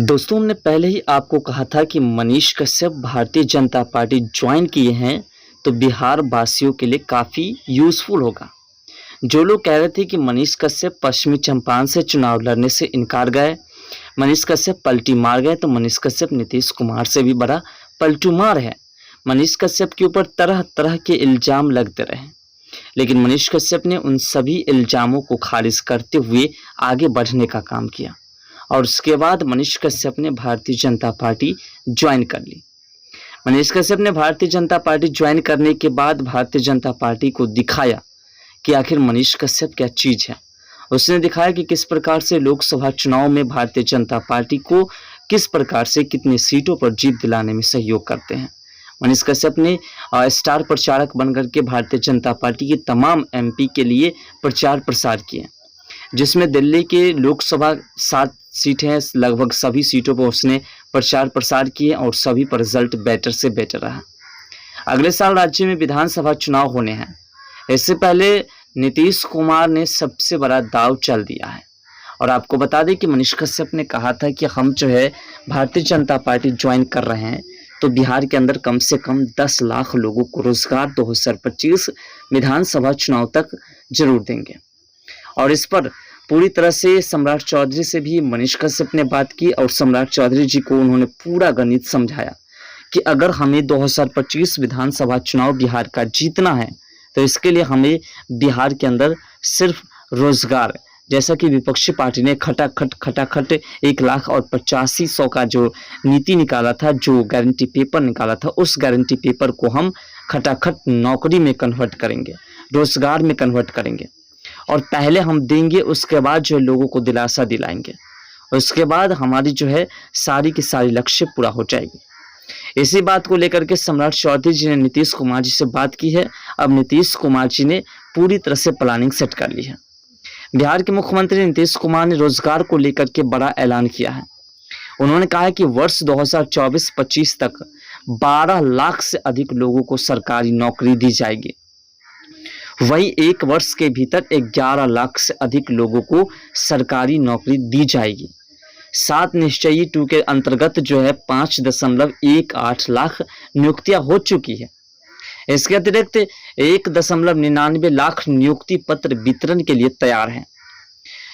दोस्तों, हमने पहले ही आपको कहा था कि मनीष कश्यप भारतीय जनता पार्टी ज्वाइन किए हैं तो बिहार वासियों के लिए काफ़ी यूज़फुल होगा। जो लोग कह रहे थे कि मनीष कश्यप पश्चिमी चंपारण से चुनाव लड़ने से इनकार गए, मनीष कश्यप पलटी मार गए, तो मनीष कश्यप नीतीश कुमार से भी बड़ा पलटूमार है। मनीष कश्यप के ऊपर तरह तरह के इल्ज़ाम लगते रहे, लेकिन मनीष कश्यप ने उन सभी इल्ज़ामों को खारिज करते हुए आगे बढ़ने का काम किया और उसके बाद मनीष कश्यप ने भारतीय जनता पार्टी ज्वाइन कर ली। मनीष कश्यप ने भारतीय जनता पार्टी ज्वाइन करने के बाद भारतीय जनता पार्टी को दिखाया कि आखिर मनीष कश्यप क्या चीज़ है। उसने दिखाया कि किस प्रकार से लोकसभा चुनाव में भारतीय जनता पार्टी को किस प्रकार से कितनी सीटों पर जीत दिलाने में सहयोग करते हैं। मनीष कश्यप ने स्टार प्रचारक बनकर के भारतीय जनता पार्टी के तमाम एमपी के लिए प्रचार प्रसार किए, जिसमें दिल्ली के लोकसभा 7 सीटें हैं, लगभग सभी सीटों पर उसने प्रचार प्रसार किए और सभी पर रिजल्ट बेटर से बेटर रहा। अगले साल राज्य में विधानसभा चुनाव होने हैं। इससे पहले नीतीश कुमार ने सबसे बड़ा दांव चल दिया है और आपको बता दें कि मनीष कश्यप ने कहा था कि हम जो है भारतीय जनता पार्टी ज्वाइन कर रहे हैं तो बिहार के अंदर कम से कम 10 लाख लोगों को रोजगार 2025 विधानसभा चुनाव तक जरूर देंगे। और इस पर पूरी तरह से सम्राट चौधरी से भी मनीष कश्यप ने बात की और सम्राट चौधरी जी को उन्होंने पूरा गणित समझाया कि अगर हमें 2025 विधानसभा चुनाव बिहार का जीतना है तो इसके लिए हमें बिहार के अंदर सिर्फ रोजगार, जैसा कि विपक्षी पार्टी ने खटाखट 1,85,100 का जो नीति निकाला था, जो गारंटी पेपर निकाला था, उस गारंटी पेपर को हम खटाखट नौकरी में कन्वर्ट करेंगे, रोजगार में कन्वर्ट करेंगे और पहले हम देंगे, उसके बाद जो लोगों को दिलासा दिलाएंगे, उसके बाद हमारी जो है सारी की सारी लक्ष्य पूरा हो जाएगी। इसी बात को लेकर के सम्राट चौधरी जी ने नीतीश कुमार जी से बात की है। अब नीतीश कुमार जी ने पूरी तरह से प्लानिंग सेट कर ली है। बिहार के मुख्यमंत्री नीतीश कुमार ने रोजगार को लेकर के बड़ा ऐलान किया है। उन्होंने कहा है कि वर्ष 2024-25 तक 12 लाख से अधिक लोगों को सरकारी नौकरी दी जाएगी। वही एक वर्ष के भीतर 11 लाख से अधिक लोगों को सरकारी नौकरी दी जाएगी। 7 निश्चयी 2 के अंतर्गत जो है 5.18 लाख नियुक्तियां हो चुकी है। इसके अतिरिक्त 1.99 लाख नियुक्ति पत्र वितरण के लिए तैयार हैं।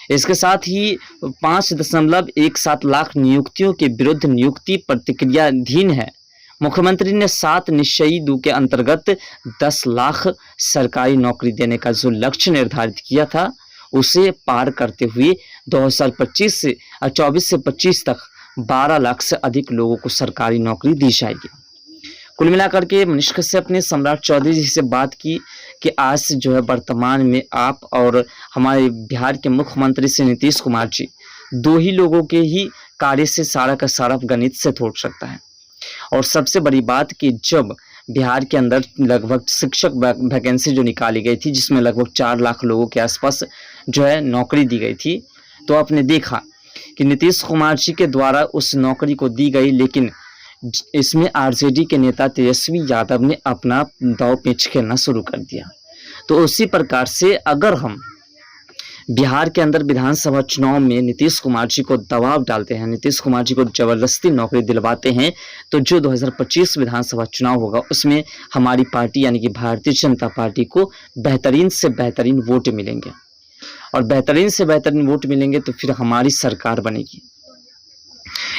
इसके साथ ही 5.17 लाख नियुक्तियों के विरुद्ध नियुक्ति प्रतिक्रियाधीन है। मुख्यमंत्री ने 7 निश्चयी 2 के अंतर्गत 10 लाख सरकारी नौकरी देने का जो लक्ष्य निर्धारित किया था उसे पार करते हुए 2024 से 25 तक 12 लाख से अधिक लोगों को सरकारी नौकरी दी जाएगी। कुल मिलाकर के मनीष कश्यप ने सम्राट चौधरी जी से बात की कि आज जो है वर्तमान में आप और हमारे बिहार के मुख्यमंत्री से नीतीश कुमार जी 2 ही लोगों के ही कार्य से सारा का सारा गणित से तोड़ सकता है। और सबसे बड़ी बात कि जब बिहार के अंदर लगभग शिक्षक वैकेंसी जो निकाली गई थी, जिसमें लगभग 4 लाख लोगों के आसपास जो है नौकरी दी गई थी, तो आपने देखा कि नीतीश कुमार जी के द्वारा उस नौकरी को दी गई, लेकिन इसमें आरजेडी के नेता तेजस्वी यादव ने अपना दांव पेच खेलना शुरू कर दिया। तो उसी प्रकार से अगर हम बिहार के अंदर विधानसभा चुनाव में नीतीश कुमार जी को दबाव डालते हैं, नीतीश कुमार जी को जबरदस्ती नौकरी दिलवाते हैं, तो जो 2025 विधानसभा चुनाव होगा उसमें हमारी पार्टी यानी कि भारतीय जनता पार्टी को बेहतरीन से बेहतरीन वोट मिलेंगे और बेहतरीन से बेहतरीन वोट मिलेंगे तो फिर हमारी सरकार बनेगी।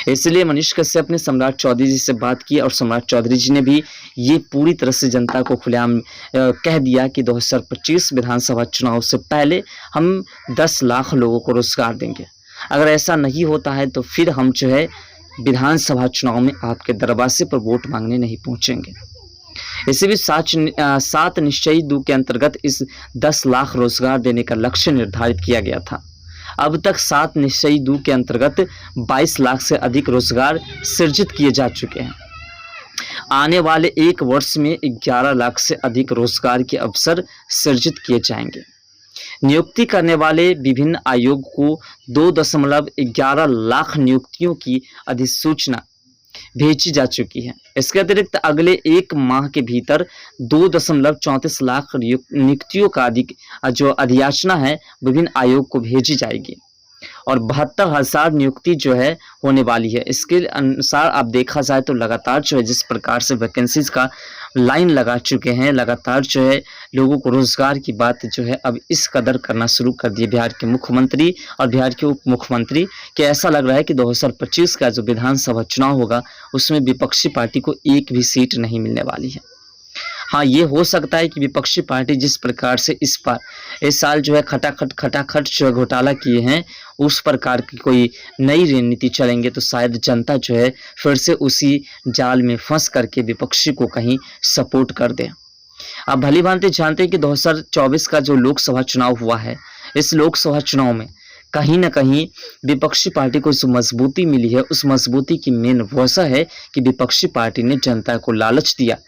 इसलिए मनीष कश्यप ने सम्राट चौधरी जी से बात की और सम्राट चौधरी जी ने भी ये पूरी तरह से जनता को खुलेआम कह दिया कि 2025 विधानसभा चुनाव से पहले हम 10 लाख लोगों को रोजगार देंगे। अगर ऐसा नहीं होता है तो फिर हम जो है विधानसभा चुनाव में आपके दरवाजे पर वोट मांगने नहीं पहुंचेंगे। इसे भी 7 निश्चयी 2 के अंतर्गत इस 10 लाख रोजगार देने का लक्ष्य निर्धारित किया गया था। अब तक 7 निश्चयी 2 के अंतर्गत 22 लाख से अधिक रोजगार सृजित किए जा चुके हैं। आने वाले 1 वर्ष में 11 लाख से अधिक रोजगार के अवसर सृजित किए जाएंगे। नियुक्ति करने वाले विभिन्न आयोग को 2.11 लाख नियुक्तियों की अधिसूचना भेजी जा चुकी है। इसके अतिरिक्त अगले 1 माह के भीतर 2.34 लाख नियुक्तियों का जो अधियाचना है विभिन्न आयोग को भेजी जाएगी और 72,000 नियुक्ति जो है होने वाली है। इसके अनुसार आप देखा जाए तो लगातार जो है जिस प्रकार से वैकेंसीज का लाइन लगा चुके हैं, लगातार जो है लोगों को रोजगार की बात जो है अब इस कदर करना शुरू कर दिए बिहार के मुख्यमंत्री और बिहार के उप मुख्यमंत्री कि ऐसा लग रहा है कि 2025 का जो विधानसभा चुनाव होगा उसमें विपक्षी पार्टी को एक भी सीट नहीं मिलने वाली है। हाँ, ये हो सकता है कि विपक्षी पार्टी जिस प्रकार से इस साल जो है खटाखट जो है घोटाला किए हैं, उस प्रकार की कोई नई रणनीति चलेंगे तो शायद जनता जो है फिर से उसी जाल में फंस करके विपक्षी को कहीं सपोर्ट कर दे। आप भली भांति जानते हैं कि 2024 का जो लोकसभा चुनाव हुआ है, इस लोकसभा चुनाव में कहीं ना कहीं विपक्षी पार्टी को जो मजबूती मिली है, उस मजबूती की मेन वजह है कि विपक्षी पार्टी ने जनता को लालच दिया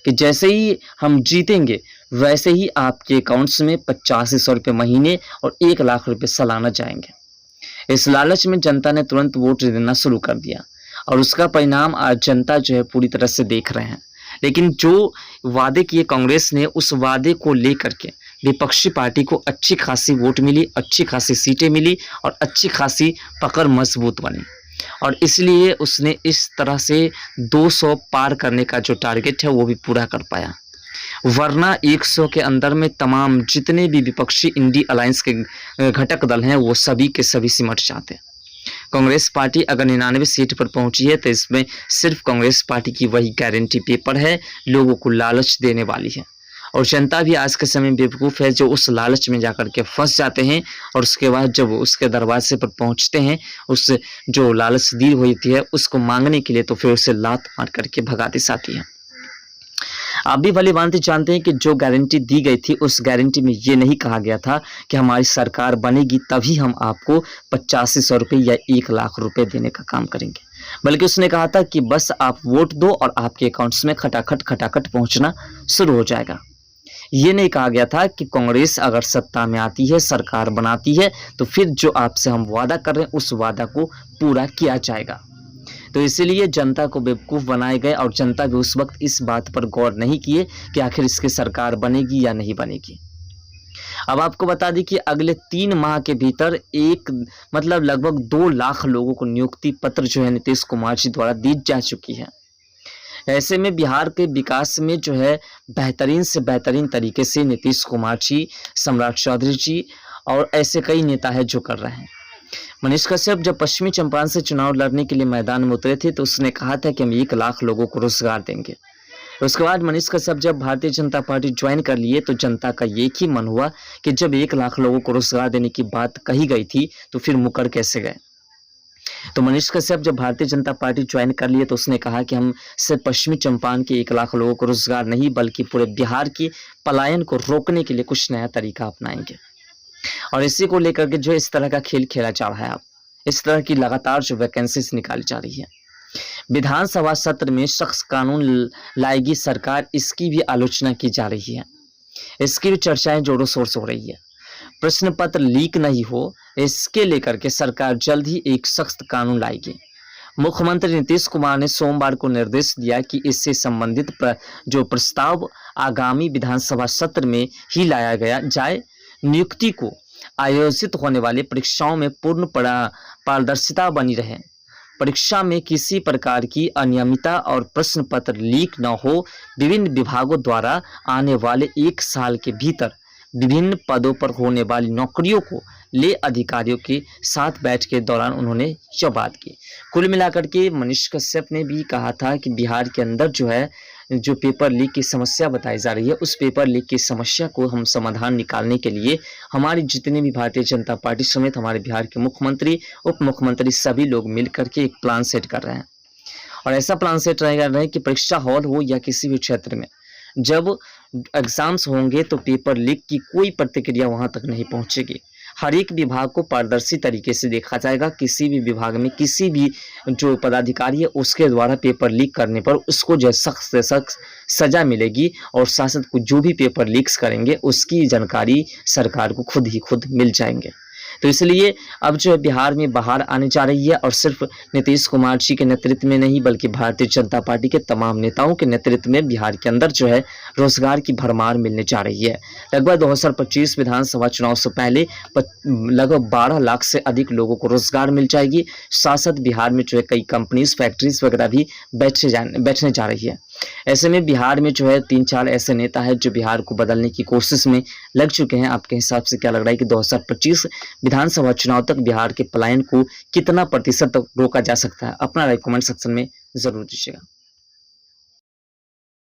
कि जैसे ही हम जीतेंगे वैसे ही आपके अकाउंट्स में 8500 रुपये महीने और 1 लाख रुपए सालाना जाएंगे। इस लालच में जनता ने तुरंत वोट देना शुरू कर दिया और उसका परिणाम आज जनता जो है पूरी तरह से देख रहे हैं। लेकिन जो वादे किए कांग्रेस ने, उस वादे को लेकर के विपक्षी पार्टी को अच्छी खासी वोट मिली, अच्छी खासी सीटें मिली और अच्छी खासी पकड़ मजबूत बनी और इसलिए उसने इस तरह से 200 पार करने का जो टारगेट है वो भी पूरा कर पाया। वरना 100 के अंदर में तमाम जितने भी विपक्षी इंडी अलायंस के घटक दल हैं वो सभी के सभी सिमट जाते हैं। कांग्रेस पार्टी अगर 99 सीट पर पहुंची है तो इसमें सिर्फ कांग्रेस पार्टी की वही गारंटी पेपर है, लोगों को लालच देने वाली है। और जनता भी आज के समय बेवकूफ़ है जो उस लालच में जाकर के फंस जाते हैं और उसके बाद जब उसके दरवाजे पर पहुंचते हैं, उस जो लालच दी हुई थी है उसको मांगने के लिए तो फिर उसे लात मार करके भगा दी जाती है। आप भी भली भांति जानते हैं कि जो गारंटी दी गई थी उस गारंटी में ये नहीं कहा गया था कि हमारी सरकार बनेगी तभी हम आपको 8500 रुपये या 1 लाख रुपए देने का काम करेंगे, बल्कि उसने कहा था कि बस आप वोट दो और आपके अकाउंट्स में खटाखट पहुंचना शुरू हो जाएगा। ये नहीं कहा गया था कि कांग्रेस अगर सत्ता में आती है, सरकार बनाती है तो फिर जो आपसे हम वादा कर रहे हैं उस वादा को पूरा किया जाएगा। तो इसीलिए जनता को बेवकूफ़ बनाए गए और जनता भी उस वक्त इस बात पर गौर नहीं किए कि आखिर इसकी सरकार बनेगी या नहीं बनेगी। अब आपको बता दें कि अगले 3 माह के भीतर लगभग 2 लाख लोगों को नियुक्ति पत्र जो है नीतीश कुमार जी द्वारा दी जा चुकी है। ऐसे में बिहार के विकास में जो है बेहतरीन से बेहतरीन तरीके से नीतीश कुमार जी, सम्राट चौधरी जी और ऐसे कई नेता है जो कर रहे हैं। मनीष कश्यप जब पश्चिमी चंपारण से चुनाव लड़ने के लिए मैदान में उतरे थे तो उसने कहा था कि हम 1 लाख लोगों को रोजगार देंगे। उसके बाद मनीष कश्यप जब भारतीय जनता पार्टी ज्वाइन कर लिए तो जनता का एक ही मन हुआ कि जब 1 लाख लोगों को रोजगार देने की बात कही गई थी तो फिर मुकर कैसे गए। तो मनीष कश्यप जब भारतीय जनता पार्टी ज्वाइन कर लिए तो उसने कहा कि हम सिर्फ पश्चिमी चंपारण के 1 लाख लोगों को रोजगार नहीं बल्कि पूरे बिहार की पलायन को रोकने के लिए कुछ नया तरीका अपनाएंगे। और इसी को लेकर के जो इस तरह का खेल खेला जा रहा है, अब इस तरह की लगातार जो वैकेंसीज निकाली जा रही है। विधानसभा सत्र में शख्स कानून लाएगी सरकार, इसकी भी आलोचना की जा रही है, इसकी भी चर्चाएं जोरों शोर से हो रही है। प्रश्न पत्र लीक नहीं हो इसके लेकर के सरकार जल्द ही एक सख्त कानून लाएगी। मुख्यमंत्री नीतीश कुमार ने सोमवार को निर्देश दिया कि इससे संबंधित जो प्रस्ताव आगामी विधानसभा सत्र में ही लाया गया जाए। नियुक्ति को आयोजित होने वाली परीक्षाओं में पूर्ण पारदर्शिता बनी रहे, परीक्षा में किसी प्रकार की अनियमितता और प्रश्न पत्र लीक न हो। विभिन्न विभागों द्वारा आने वाले 1 साल के भीतर विभिन्न पदों पर होने वाली नौकरियों को ले अधिकारियों के साथ बैठ के दौरान उन्होंने यह बात की। कुल मिलाकर के मनीष कश्यप ने भी कहा था कि बिहार के अंदर जो है जो पेपर लीक की समस्या बताई जा रही है, उस पेपर लीक की समस्या को हम समाधान निकालने के लिए हमारी जितने भी भारतीय जनता पार्टी समेत हमारे बिहार के मुख्यमंत्री, उप मुख्यमंत्री सभी लोग मिल करके एक प्लान सेट कर रहे हैं। और ऐसा प्लान सेट कर रहे हैं कि परीक्षा हॉल हो या किसी भी क्षेत्र में जब एग्जाम्स होंगे तो पेपर लीक की कोई प्रतिक्रिया वहां तक नहीं पहुंचेगी। हर एक विभाग को पारदर्शी तरीके से देखा जाएगा। किसी भी विभाग में किसी भी जो पदाधिकारी है उसके द्वारा पेपर लीक करने पर उसको जो सख्त से सख्त सजा मिलेगी और शासक को जो भी पेपर लीक्स करेंगे उसकी जानकारी सरकार को खुद ही खुद मिल जाएंगे। तो इसलिए अब जो है बिहार में बाहर आने जा रही है, और सिर्फ नीतीश कुमार जी के नेतृत्व में नहीं बल्कि भारतीय जनता पार्टी के तमाम नेताओं के नेतृत्व में बिहार के अंदर जो है रोजगार की भरमार मिलने जा रही है। लगभग 2025 विधानसभा चुनाव से पहले लगभग 12 लाख से अधिक लोगों को रोजगार मिल जाएगी। साथ साथ बिहार में जो है कई कंपनीज, फैक्ट्रीज वगैरह भी बैठने जा रही है। ऐसे में बिहार में जो है 3-4 ऐसे नेता हैं जो बिहार को बदलने की कोशिश में लग चुके हैं। आपके हिसाब से क्या लग रहा है कि 2025 विधानसभा चुनाव तक बिहार के पलायन को कितना प्रतिशत तक रोका जा सकता है? अपना राय कमेंट सेक्शन में जरूर दीजिएगा।